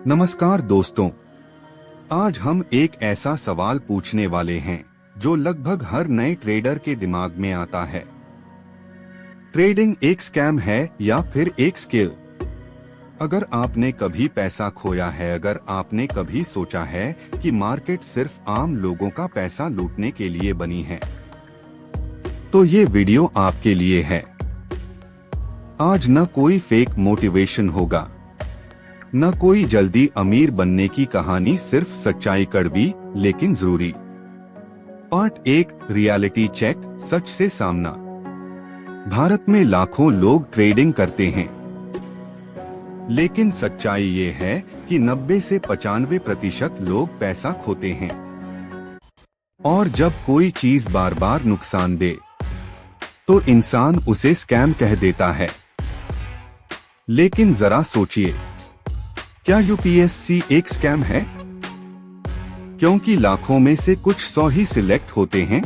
नमस्कार दोस्तों, आज हम एक ऐसा सवाल पूछने वाले हैं जो लगभग हर नए ट्रेडर के दिमाग में आता है। ट्रेडिंग एक स्कैम है या फिर एक स्किल? अगर आपने कभी पैसा खोया है, अगर आपने कभी सोचा है कि मार्केट सिर्फ आम लोगों का पैसा लूटने के लिए बनी है, तो ये वीडियो आपके लिए है। आज न कोई फेक मोटिवेशन होगा, न कोई जल्दी अमीर बनने की कहानी, सिर्फ सच्चाई, कड़वी लेकिन जरूरी। पार्ट 1, रियलिटी चेक, सच से सामना। भारत में लाखों लोग ट्रेडिंग करते हैं, लेकिन सच्चाई ये है कि 90 से 95% लोग पैसा खोते हैं। और जब कोई चीज बार बार नुकसान दे तो इंसान उसे स्कैम कह देता है। लेकिन जरा सोचिए, क्या यूपीएससी एक स्कैम है? क्योंकि लाखों में से कुछ 100 ही सिलेक्ट होते हैं।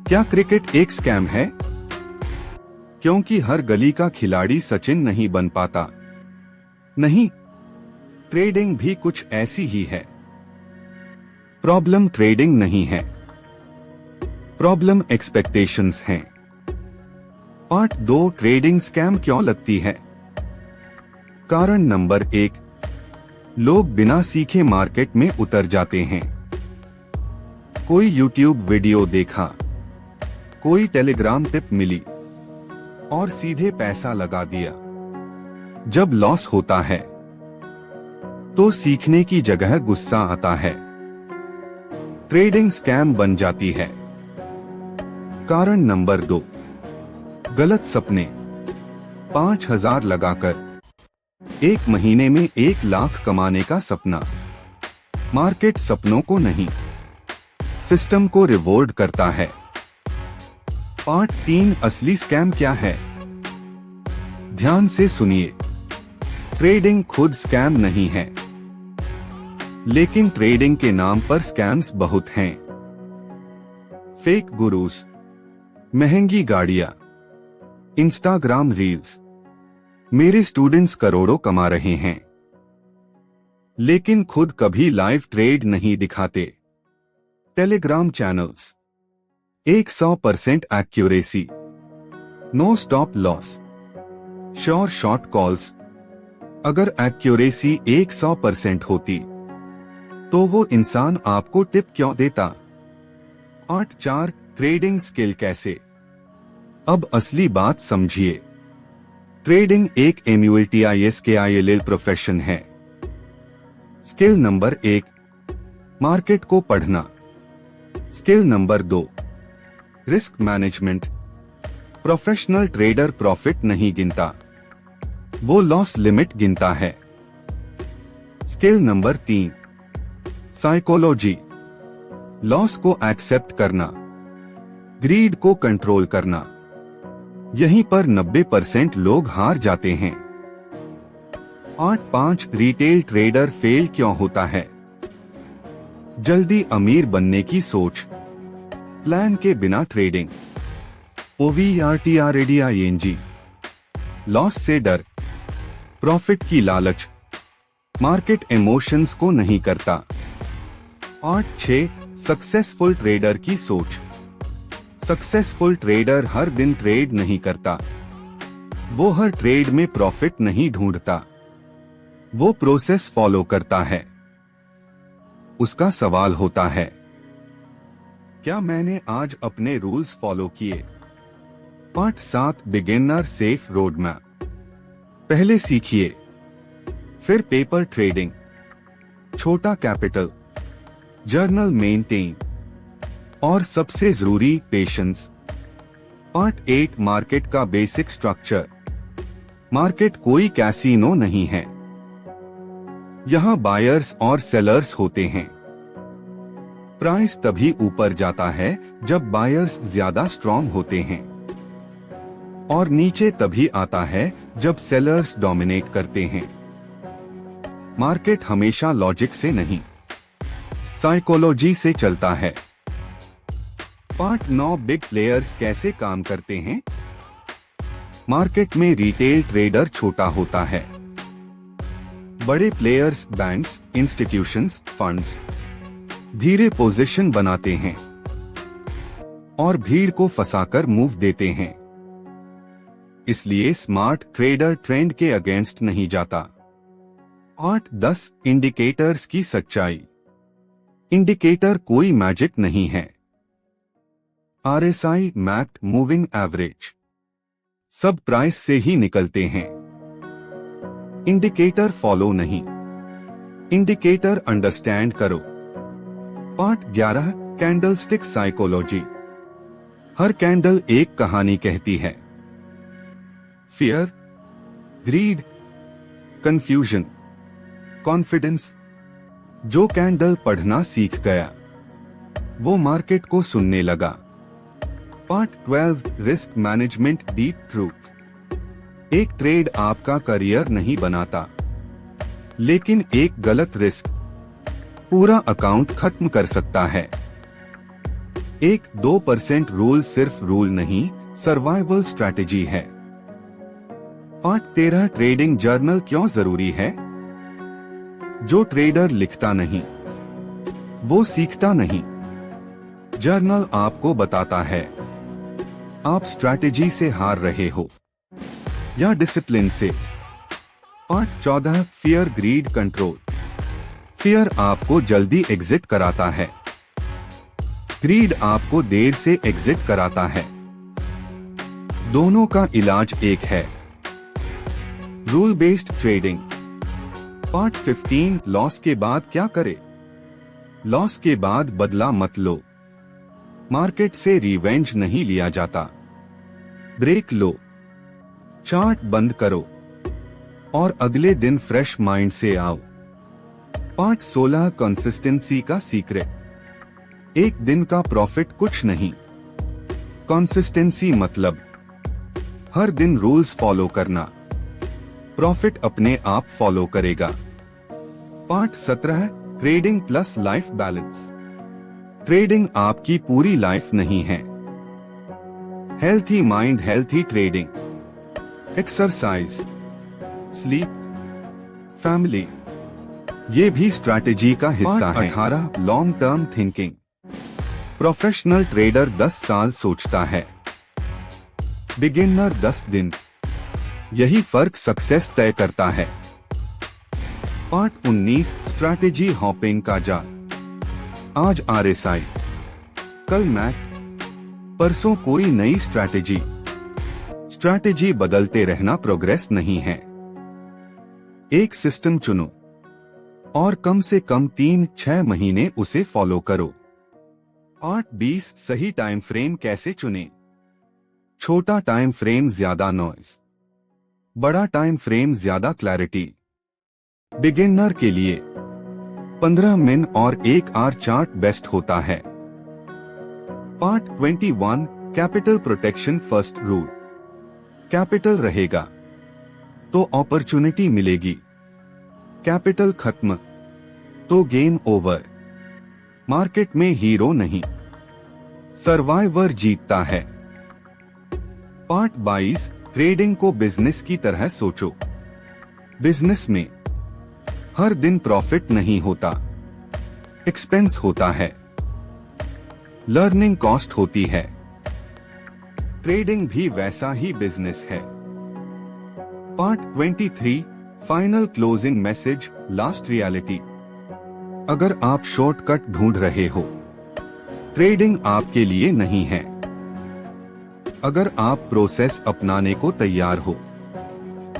क्या क्रिकेट एक स्कैम है? क्योंकि हर गली का खिलाड़ी सचिन नहीं बन पाता। नहीं, ट्रेडिंग भी कुछ ऐसी ही है। प्रॉब्लम ट्रेडिंग नहीं है, प्रॉब्लम एक्सपेक्टेशंस हैं। पार्ट 2, ट्रेडिंग स्कैम क्यों लगती है। कारण नंबर 1, लोग बिना सीखे मार्केट में उतर जाते हैं। कोई यूट्यूब वीडियो देखा, कोई टेलीग्राम टिप मिली और सीधे पैसा लगा दिया। जब लॉस होता है तो सीखने की जगह गुस्सा आता है, ट्रेडिंग स्कैम बन जाती है। कारण नंबर 2, गलत सपने। 5,000 लगाकर एक महीने में 1 लाख कमाने का सपना। मार्केट सपनों को नहीं, सिस्टम को रिवॉर्ड करता है। पार्ट 3, असली स्कैम क्या है। ध्यान से सुनिए, ट्रेडिंग खुद स्कैम नहीं है, लेकिन ट्रेडिंग के नाम पर स्कैम्स बहुत हैं। फेक गुरुस, महंगी गाड़ियां, इंस्टाग्राम रील्स। मेरे स्टूडेंट्स करोड़ों कमा रहे हैं, लेकिन खुद कभी लाइव ट्रेड नहीं दिखाते। Telegram channels, 100% accuracy, no stop loss, sure short calls. अगर एक्यूरेसी 100% होती तो वो इंसान आपको टिप क्यों देता। पार्ट 4, ट्रेडिंग स्किल कैसे। अब असली बात समझिए। ट्रेडिंग एक MULTISKILL प्रोफेशन है। स्किल नंबर 1, मार्केट को पढ़ना। Skill number 2, risk management. Professional trader profit नहीं गिनता, वो लॉस लिमिट गिनता है। Skill number 3, psychology. लॉस को एक्सेप्ट करना, ग्रीड को कंट्रोल करना। यहीं पर 90% लोग हार जाते हैं। पार्ट 5, रिटेल ट्रेडर फेल क्यों होता है। जल्दी अमीर बनने की सोच, प्लान के बिना ट्रेडिंग, OVRTRADING। लॉस से डर, प्रॉफिट की लालच, मार्केट इमोशंस को नहीं करता। पार्ट 6, सक्सेसफुल ट्रेडर की सोच। सक्सेसफुल ट्रेडर हर दिन ट्रेड नहीं करता, वो हर ट्रेड में प्रॉफिट नहीं ढूंढता, वो प्रोसेस फॉलो करता है। उसका सवाल होता है, क्या मैंने आज अपने रूल्स फॉलो किए। Part 7, beginner safe road map. पहले सीखिए, फिर पेपर ट्रेडिंग, छोटा कैपिटल, जर्नल मेंटेन और सबसे जरूरी पेशेंस। पार्ट 8, मार्केट का बेसिक स्ट्रक्चर। मार्केट कोई कैसीनो नहीं है, यहाँ बायर्स और सेलर्स होते हैं। प्राइस तभी ऊपर जाता है जब बायर्स ज्यादा स्ट्रॉन्ग होते हैं, और नीचे तभी आता है जब सेलर्स डोमिनेट करते हैं। मार्केट हमेशा लॉजिक से नहीं, साइकोलॉजी से चलता है। पार्ट 9, बिग प्लेयर्स कैसे काम करते हैं। मार्केट में रिटेल ट्रेडर छोटा होता है, बड़े प्लेयर्स, बैंक्स, इंस्टीट्यूशंस, फंड्स धीरे पोजीशन बनाते हैं और भीड़ को फंसाकर मूव देते हैं। इसलिए स्मार्ट ट्रेडर ट्रेंड के अगेंस्ट नहीं जाता। 8-10 इंडिकेटर्स की सच्चाई। इंडिकेटर कोई मैजिक नहीं है। RSI मैक्ड मूविंग एवरेज सब प्राइस से ही निकलते हैं। इंडिकेटर फॉलो नहीं, इंडिकेटर अंडरस्टैंड करो। Part 11 candlestick psychology. हर कैंडल एक कहानी कहती है। Fear, greed, confusion, confidence. जो कैंडल पढ़ना सीख गया वो मार्केट को सुनने लगा। पार्ट 12 रिस्क मैनेजमेंट डीप ट्रूथ। एक ट्रेड आपका करियर नहीं बनाता, लेकिन एक गलत रिस्क पूरा अकाउंट खत्म कर सकता है। 1-2% रूल सिर्फ रूल नहीं, सर्वाइवल स्ट्रैटेजी है। पार्ट 13 ट्रेडिंग जर्नल क्यों जरूरी है। जो ट्रेडर लिखता नहीं वो सीखता नहीं। जर्नल आपको बताता है आप स्ट्रैटेजी से हार रहे हो या डिसिप्लिन से। Part 14 fear, greed, control. Fear आपको जल्दी एग्जिट कराता है, ग्रीड आपको देर से एग्जिट कराता है। दोनों का इलाज एक है, rule based trading. Part 15 loss के बाद क्या करे। लॉस के बाद बदला मत लो। मार्केट से रिवेंज नहीं लिया जाता। ब्रेक लो, चार्ट बंद करो और अगले दिन फ्रेश माइंड से आओ। पार्ट 16 कंसिस्टेंसी का सीक्रेट। एक दिन का प्रॉफिट कुछ नहीं, कंसिस्टेंसी मतलब हर दिन रूल्स फॉलो करना। प्रॉफिट अपने आप फॉलो करेगा। Part 17 trading plus life balance. Trading आपकी पूरी लाइफ नहीं है। Healthy mind, healthy trading, exercise, sleep, family, ये भी स्ट्रैटेजी का हिस्सा है। 18 long term thinking. Professional trader 10 साल सोचता है, बिगिनर 10 दिन। यही फर्क सक्सेस तय करता है। पार्ट 19 स्ट्रैटेजी हॉपिंग का जाल। आज RSI, कल मैक, परसों कोई नई स्ट्रैटेजी। स्ट्रैटेजी बदलते रहना प्रोग्रेस नहीं है। एक सिस्टम चुनो और कम से कम 3-6 महीने उसे फॉलो करो। 8-20 सही टाइम फ्रेम कैसे चुने। छोटा टाइम फ्रेम ज्यादा नॉइज, बड़ा टाइम फ्रेम ज्यादा क्लैरिटी। बिगिनर के लिए 15 मिन और 1 आवर चार्ट बेस्ट होता है। Part 21 capital protection first rule. Capital रहेगा तो अपॉर्चुनिटी मिलेगी, कैपिटल खत्म तो गेम ओवर। मार्केट में हीरो नहीं, सर्वाइवर जीतता है। पार्ट 22 ट्रेडिंग को बिजनेस की तरह सोचो। बिजनेस में हर दिन प्रॉफिट नहीं होता, एक्सपेंस होता है, लर्निंग कॉस्ट होती है। ट्रेडिंग भी वैसा ही बिजनेस है। Part 23 final closing message, last reality. अगर आप शॉर्टकट ढूंढ रहे हो, ट्रेडिंग आपके लिए नहीं है। अगर आप प्रोसेस अपनाने को तैयार हो,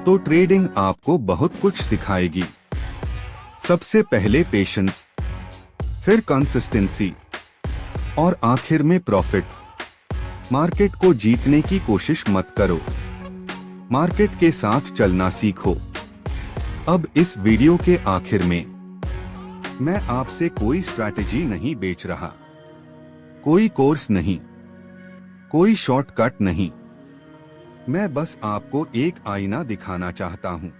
तो ट्रेडिंग आपको बहुत कुछ सिखाएगी। सबसे पहले पेशेंस, फिर कंसिस्टेंसी और आखिर में प्रॉफिट। मार्केट को जीतने की कोशिश मत करो, मार्केट के साथ चलना सीखो। अब इस वीडियो के आखिर में मैं आपसे कोई स्ट्रैटेजी नहीं बेच रहा, कोई कोर्स नहीं, कोई शॉर्टकट नहीं। मैं बस आपको एक आईना दिखाना चाहता हूं।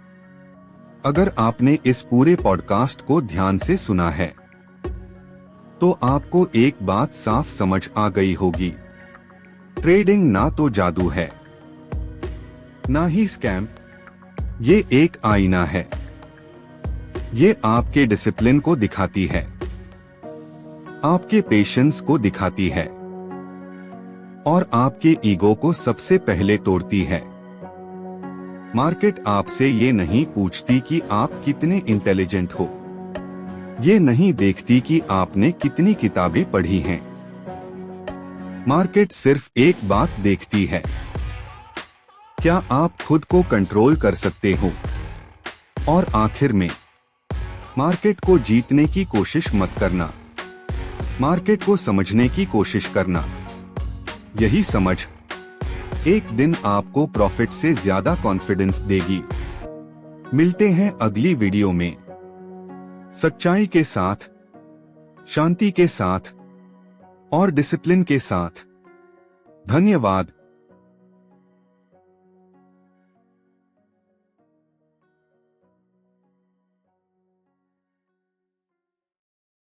अगर आपने इस पूरे पॉडकास्ट को ध्यान से सुना है, तो आपको एक बात साफ समझ आ गई होगी। ट्रेडिंग ना तो जादू है, ना ही स्कैम। ये एक आईना है। ये आपके डिसिप्लिन को दिखाती है, आपके पेशेंस को दिखाती है और आपके ईगो को सबसे पहले तोड़ती है। मार्केट आपसे ये नहीं पूछती कि आप कितने इंटेलिजेंट हो, ये नहीं देखती कि आपने कितनी किताबें पढ़ी हैं। मार्केट सिर्फ एक बात देखती है, क्या आप खुद को कंट्रोल कर सकते हो। और आखिर में, मार्केट को जीतने की कोशिश मत करना, मार्केट को समझने की कोशिश करना। यही समझ एक दिन आपको प्रॉफिट से ज्यादा कॉन्फिडेंस देगी। मिलते हैं अगली वीडियो में, सच्चाई के साथ, शांति के साथ और डिसिप्लिन के साथ। धन्यवाद।